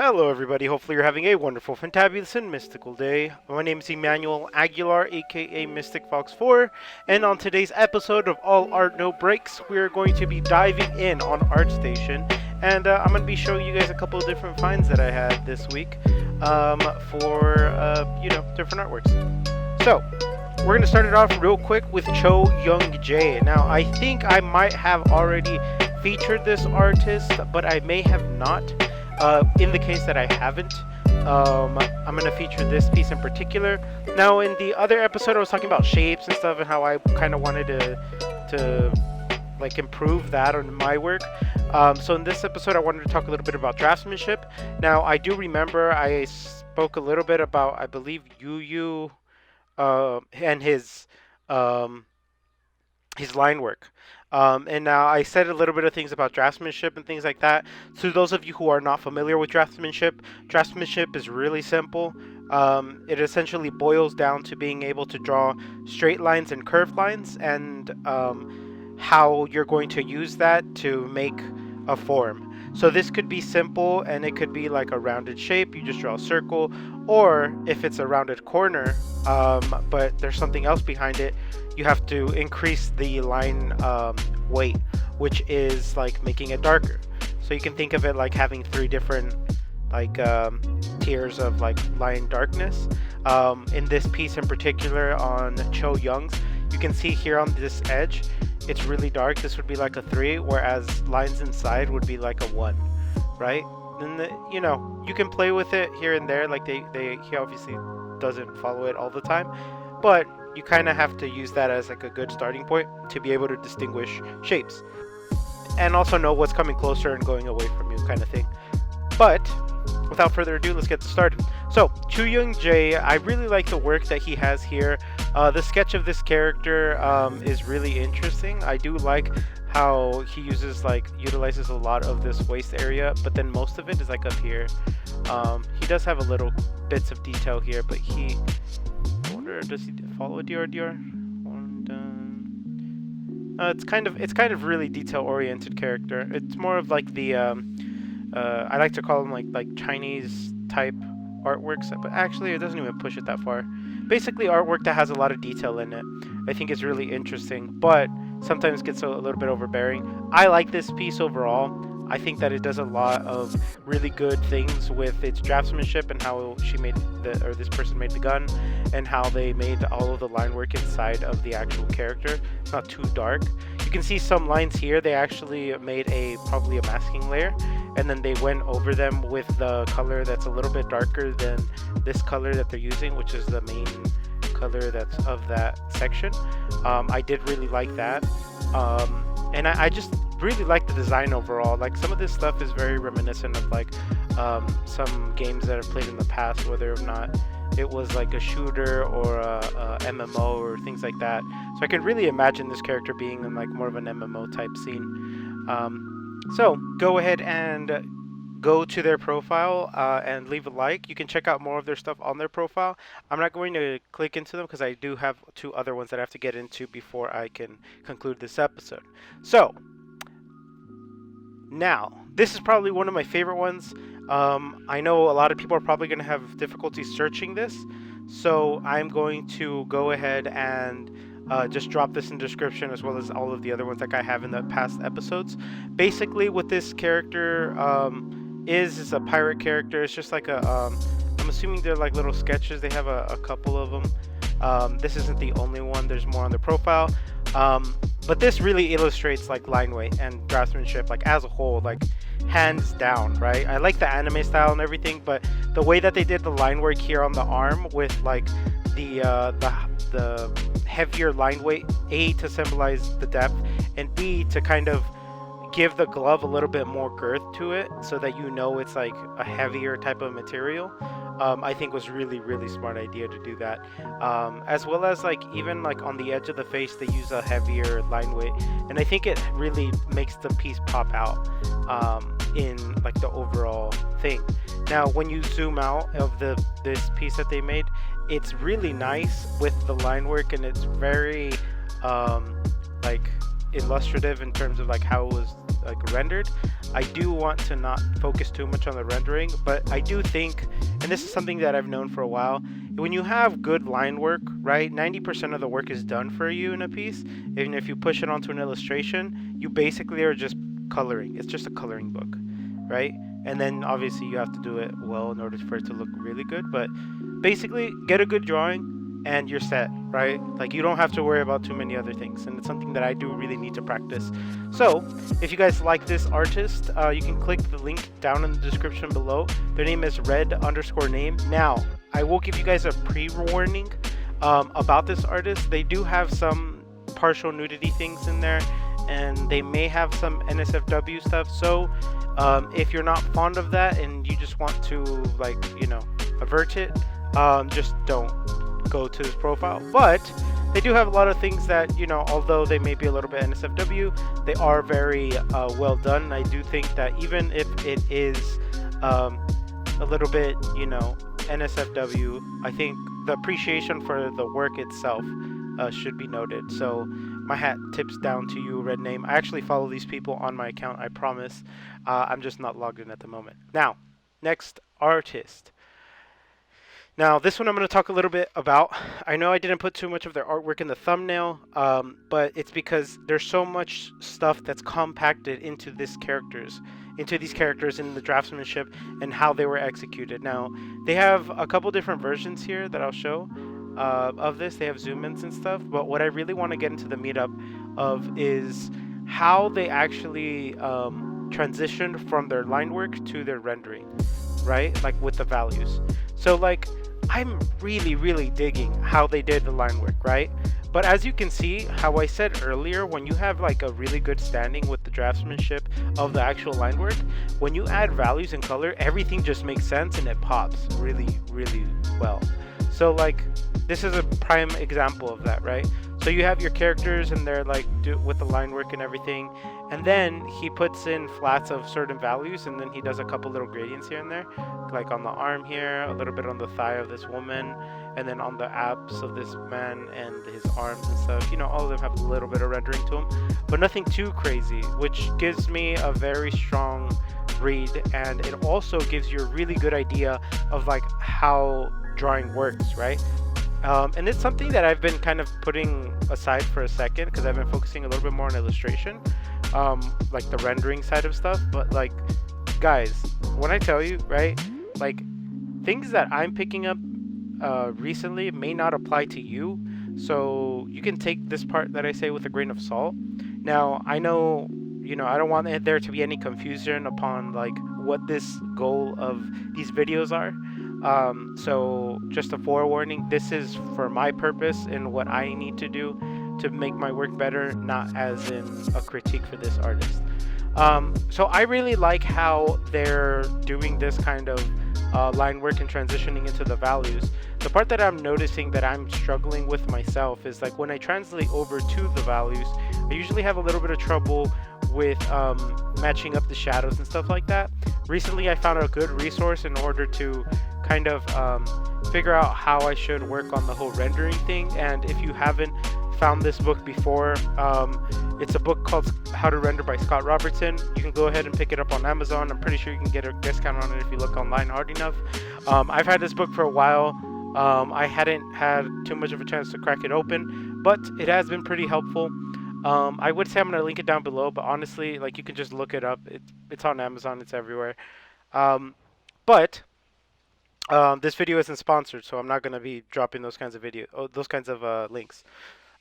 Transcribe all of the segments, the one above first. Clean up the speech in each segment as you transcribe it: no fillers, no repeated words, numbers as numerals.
Hello everybody, hopefully you're having a wonderful, fantabulous, and mystical day. My name is Emmanuel Aguilar, aka Mysticfox 4, and on today's episode of All Art No Breaks, we're going to be diving in on ArtStation, and I'm going to be showing you guys a couple of different finds that I had this week for, different artworks. So, we're going to start it off real quick with Cho Youngjae. Now, I think I might have already featured this artist, but I may have not. In the case that I haven't, I'm going to feature this piece in particular. Now, in the other episode, I was talking about shapes and stuff and how I kind of wanted to like improve that on my work. So in this episode, I wanted to talk a little bit about draftsmanship. Now, I do remember I spoke a little bit about, I believe, Yu and his line work. And now I said a little bit of things about draftsmanship and things like that. To those of you who are not familiar with draftsmanship is really simple. It essentially boils down to being able to draw straight lines and curved lines, and how you're going to use that to make a form. So this could be simple, and it could be like a rounded shape. You just draw a circle, or if it's a rounded corner, but there's something else behind it, you have to increase the line weight, which is like making it darker. So you can think of it like having three different tiers of like line darkness. In this piece in particular on Cho Young's, you can see here on this edge, it's really dark. This would be like a 3, whereas lines inside would be like a 1, right? And you can play with it here and there. Like he obviously doesn't follow it all the time, but you kind of have to use that as like a good starting point to be able to distinguish shapes and also know what's coming closer and going away from you, kind of thing. But without further ado, let's get started. So Cho Youngjae, I really like the work that he has here. The sketch of this character is really interesting. I do like how he utilizes a lot of this waist area, but then most of it is like up here. He does have a little bits of detail here, but I wonder, does he follow Dior? It's kind of really detail oriented character. It's more of like the I like to call them like Chinese type artworks, but actually it doesn't even push it that far. Basically artwork that has a lot of detail in it. I think it's really interesting, but sometimes gets a little bit overbearing. I like this piece overall. I think that it does a lot of really good things with its draftsmanship and how this person made the gun, and how they made all of the line work inside of the actual character. It's not too dark. You can see some lines here. They actually made probably a masking layer, and then they went over them with the color that's a little bit darker than this color that they're using, which is the main color that's of that section. I did really like that, and I just really like the design overall. Like, some of this stuff is very reminiscent of like some games that I've played in the past, whether or not it was like a shooter or a MMO or things like that. So I can really imagine this character being in like more of an MMO type scene. So go ahead and go to their profile and leave a like. You can check out more of their stuff on their profile. I'm not going to click into them because I do have 2 other ones that I have to get into before I can conclude this episode. So now, this is probably one of my favorite ones. I know a lot of people are probably going to have difficulty searching this, so I'm going to go ahead and just drop this in the description, as well as all of the other ones like I have in the past episodes. Basically, what this character is a pirate character. It's just like I'm assuming they're like little sketches. They have a couple of them. This isn't the only one. There's more on the profile. But this really illustrates like line weight and draftsmanship, like as a whole, like hands down, right? I like the anime style and everything, but the way that they did the line work here on the arm with like the heavier line weight, A, to symbolize the depth, and B, to kind of give the glove a little bit more girth to it, so that it's like a heavier type of material. I think was really smart idea to do that. As well as like even like on the edge of the face, they use a heavier line weight, and I think it really makes the piece pop out in like the overall thing. Now, when you zoom out of this piece that they made, it's really nice with the line work, and it's very like illustrative in terms of like how it was like rendered. I do want to not focus too much on the rendering, but I do think, and this is something that I've known for a while, when you have good line work, right, 90% of the work is done for you in a piece. Even if you push it onto an illustration, you basically are just coloring. It's just a coloring book, right? And then obviously you have to do it well in order for it to look really good, but basically get a good drawing and you're set, right? Like, you don't have to worry about too many other things, and it's something that I do really need to practice. So if you guys like this artist, you can click the link down in the description below. Their name is red_name. Now I will give you guys a pre-warning about this artist. They do have some partial nudity things in there, and they may have some NSFW stuff, so if you're not fond of that and you just want to, like, you know, avert it, just don't go to this profile. But they do have a lot of things that, you know, although they may be a little bit NSFW, they are very well done. I do think that even if it is a little bit, you know, NSFW, I think the appreciation for the work itself should be noted. So my hat tips down to you, Red Name. I actually follow these people on my account, I promise. I'm just not logged in at the moment. Now, next artist. Now, this one I'm going to talk a little bit about. I know I didn't put too much of their artwork in the thumbnail, but it's because there's so much stuff that's compacted into these characters in the draftsmanship and how they were executed. Now, they have a couple different versions here that I'll show of this. They have zoom-ins and stuff, but what I really want to get into the meetup of is how they actually transitioned from their line work to their rendering, right? Like with the values. So like, I'm really digging how they did the line work, right? But as you can see, how I said earlier, when you have like a really good standing with the draftsmanship of the actual line work, when you add values and color, everything just makes sense and it pops really well. So like, this is a prime example of that, right? So you have your characters and they're like with the line work and everything, and then he puts in flats of certain values, and then he does a couple little gradients here and there, like on the arm here, a little bit on the thigh of this woman, and then on the abs of this man and his arms and stuff. You know, all of them have a little bit of rendering to them, but nothing too crazy, which gives me a very strong read, and it also gives you a really good idea of like how drawing works, right? And it's something that I've been kind of putting aside for a second because I've been focusing a little bit more on illustration, like the rendering side of stuff. But like, guys, when I tell you, right, like things that I'm picking up recently may not apply to you, so you can take this part that I say with a grain of salt. Now, I know, you know, I don't want there to be any confusion upon like what this goal of these videos are. So just a forewarning, this is for my purpose and what I need to do to make my work better, not as in a critique for this artist. So I really like how they're doing this kind of line work and transitioning into the values. The part that I'm noticing that I'm struggling with myself is like when I translate over to the values, I usually have a little bit of trouble with matching up the shadows and stuff like that. Recently I found a good resource in order to kind of figure out how I should work on the whole rendering thing. And if you haven't found this book before, it's a book called How to Render by Scott Robertson. You can go ahead and pick it up on Amazon. I'm pretty sure you can get a discount on it if you look online hard enough. I've had this book for a while. I hadn't had too much of a chance to crack it open, but it has been pretty helpful. I would say I'm going to link it down below, but honestly, like, you can just look it up. It's on Amazon. It's everywhere. But this video isn't sponsored, so I'm not going to be dropping those kinds of links.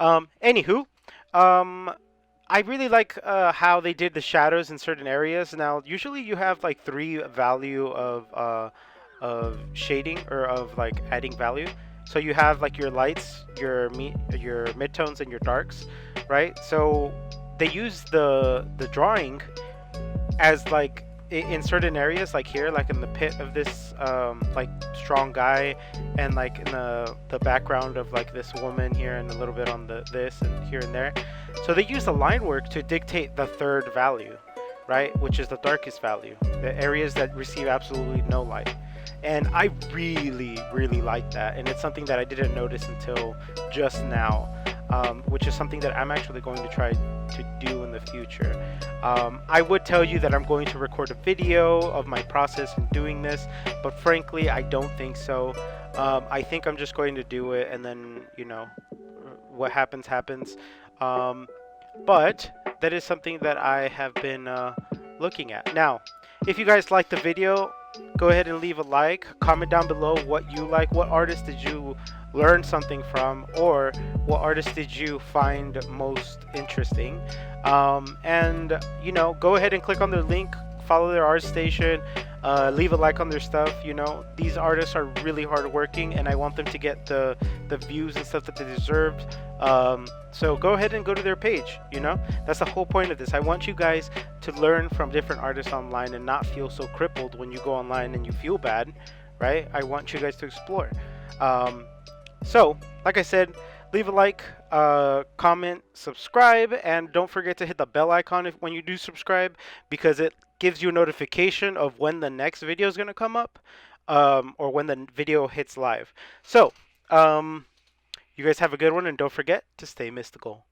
Anywho, I really like how they did the shadows in certain areas. Now, usually you have like 3 value of shading, or of like adding value. So you have like your lights, your midtones, and your darks, right? So they use the drawing as like in certain areas, like here, like in the pit of this like strong guy, and like in the background of like this woman here, and a little bit on this and here and there. So they use the line work to dictate the 3rd value, right, which is the darkest value, the areas that receive absolutely no light. And I really like that, and it's something that I didn't notice until just now, which is something that I'm actually going to try to do in the future. I would tell you that I'm going to record a video of my process in doing this, but frankly, I don't think so. I think I'm just going to do it, and then, you know, what happens, happens. But that is something that I have been looking at. Now, if you guys like the video, go ahead and leave a like. Comment down below what you like. What artist did you learn something from, or what artist did you find most interesting? And you know, go ahead and click on their link, follow their art station, leave a like on their stuff. You know, these artists are really hardworking, and I want them to get the views and stuff that they deserve. So go ahead and go to their page. You know, that's the whole point of this. I want you guys to learn from different artists online and not feel so crippled when you go online and you feel bad, right? I want you guys to explore. So, like I said, leave a like, comment, subscribe, and don't forget to hit the bell icon when you do subscribe, because it gives you a notification of when the next video is going to come up, or when the video hits live. So, you guys have a good one, and don't forget to stay mystical.